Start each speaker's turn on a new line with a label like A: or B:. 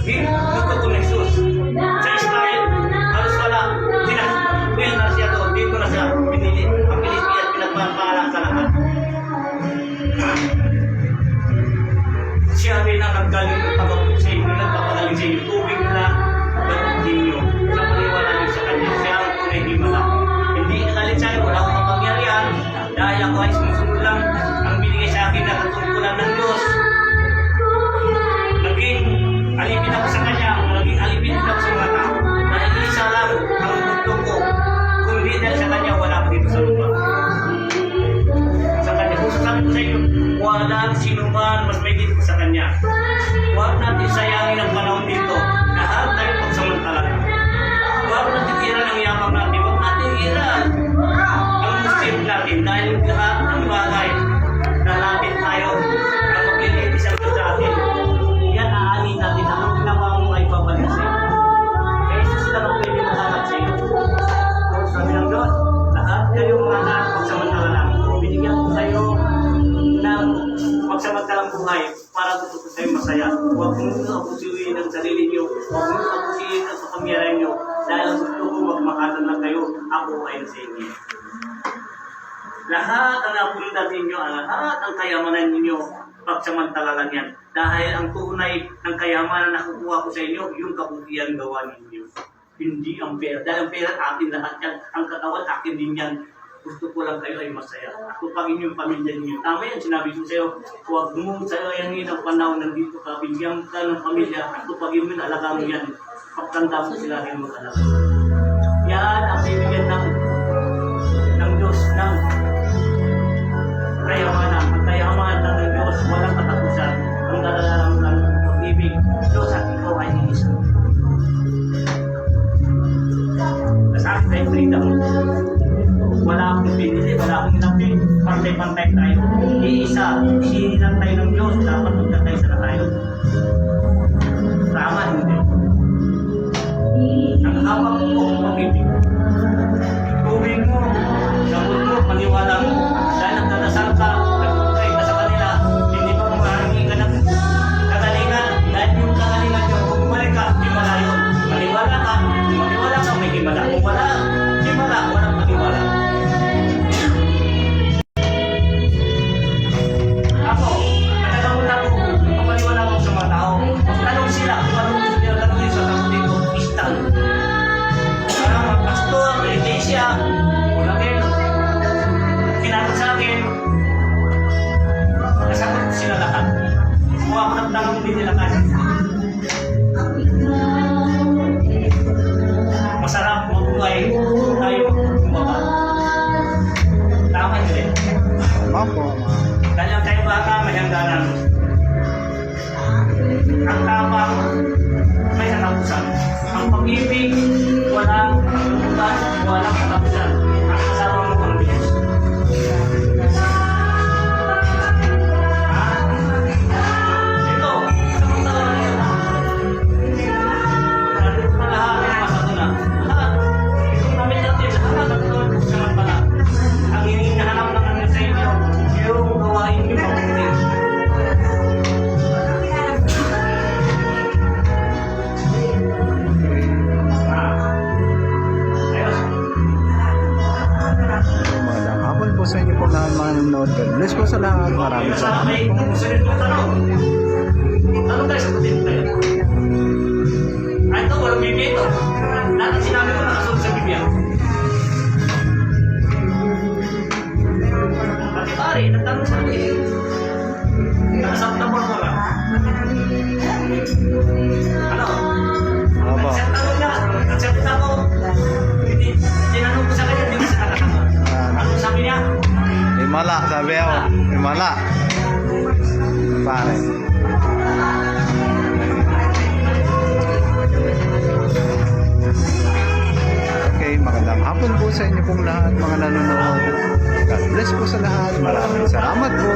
A: Gusto ko ni Jesus. Sa Israel, halos wala. Well na siya doon. Dito na siya pinili. Ang Pilipinas pinagpapalang sa lahat. Siya rin ang naggaling ng pagkakulit sa inyo, nagpapagaling sa inyo. Tubig na gamot ninyo. Sa maniwala niyo sa kanya. Siya ang tunay himala. Hindi nagalit sa'yo. Wala akong kapangyarihan. Dahil ako ay sumusunod lang ang binigay sa akin na katungkulan ng Diyos. Naging alipin ako sa kanya. Naging alipin din ako sa mga tao. Dahil isa lang ang mundo ko. Kung hindi dahil sa kanya, wala ako dito sa lupa. Sa kanya. Kung sasabi ko sa inyo, walang sinuman mas may dito sa kanya. Huwag natin sayangin ang panahon dito. Lahat tayo pagsamantalan. Huwag natin ira ng yamang natin. Huwag natin ira ang muslim natin. Dahil lahat ng bagay nalapit tayo na magliliti sa atin. Yan aanin natin. Ang ginawa mo ay babalik sa iyo. Kaya Jesus lang ang pwede mahanap sa iyo. So, sabi ng Diyos, lahat kayong mga anak pagsamantalan. Binigyan ko sa iyo ng magsamantalang buhay para gusto ko sa'yo masaya. Huwag mo abusuin ang sarili niyo. Huwag mo abusuin ang kapangyarihan niyo. Dahil ang gusto ko magmakanan lang kayo, ako ay nasa inyo. Lahat ang napundan ninyo, lahat ang kayamanan ninyo, pagsamantala lang yan. Dahil ang tunay ng kayamanan na nakukuha ko sa inyo, yung kabutihan gawa ninyo. Hindi ang pera. Dahil ang pera akin lahat yan. Ang katawan akin din yan. Gusto ko lang kayo ay masaya. At tupagin yung pamilya ninyo. Tama yan, sinabi ko sa'yo. Huwag mo sayangin ang panahon nandito ka. Bigyan ka ng pamilya. At tupagin mo yung alaga mo yan. Pagtanda mo sila rin mag-alaga. Yan ang bibigyan ng Diyos ng kayamanan. Ang kayamanan ng Diyos, walang katapusan. Ang nalalaman ng pag-ibig. Diyos at ikaw ay isa. Sa akin ay freedom. Wala akong pinili, wala akong inapi. Pantay-pantay tayo. Iisa, sinilang tayo ng Diyos. Dapat magkatay sa tayo. Tama, hindi. Ang hawak ko, pag-ibig. Tubig mo, gamot mo, paniwala mo. Dahil nagdadasal ka, nagpupray ka sa kanila. Hindi pa kumahangi ka ng kagalingan. Dahil yung kagalingan nyo, kung bumalik ka, himala yun. Maniwala ka, may himala. Kung wala, himala, walang maniwala. Ako, nagkakamot ako, kapaniwala ko sa mga tao. Tanong sila, kung anong gusto nila tanongin sa tao dito, istan. Parang mga pastor, iglesia, ulagin, kinakot sa akin, nasagot ko sila lahat. Kung ako nagtanong, hindi nila kasi. Masarap mabuhay tayo kumaba. Tama yun eh.
B: Opo.
A: Dahil tayo baka may hangganan. Ang tamang may katapusan. Ang pag-ibig, walang katapusan, walang katapusan. Ang kasama mo ang Diyos. Ito, samantala na yun. Nandito na lahat ng masatuna. Lahat. Itong namin natin, lahat ang tulad ko samantala. Ang hinahanap ng ano sa inyo, yung gawain niyo mabuti.
B: Magandang hapon po sa inyo po lahat mga nanonood. God bless po sa lahat. Maraming salamat po.
A: Kung gusto rin po tanong. Tanong tayo, sagutin tayo. Ito, walang bibig ito. Lahat ang sinabi ko nakasunod sa Biblia. Pati pare, nagtanong sa akin. Nakasapta mo lang. Ano?
B: Opo.
A: Nagsatanong na. Nagsagot ako. Tinanong ko sa kanya, hindi ko siya nakakagot. Ano sabi niya?
B: Himala, sabi ako. Himala. Pare. Okay, magandang hapon po sa inyo pong lahat mga nanonood. God bless po sa lahat. Maraming salamat po.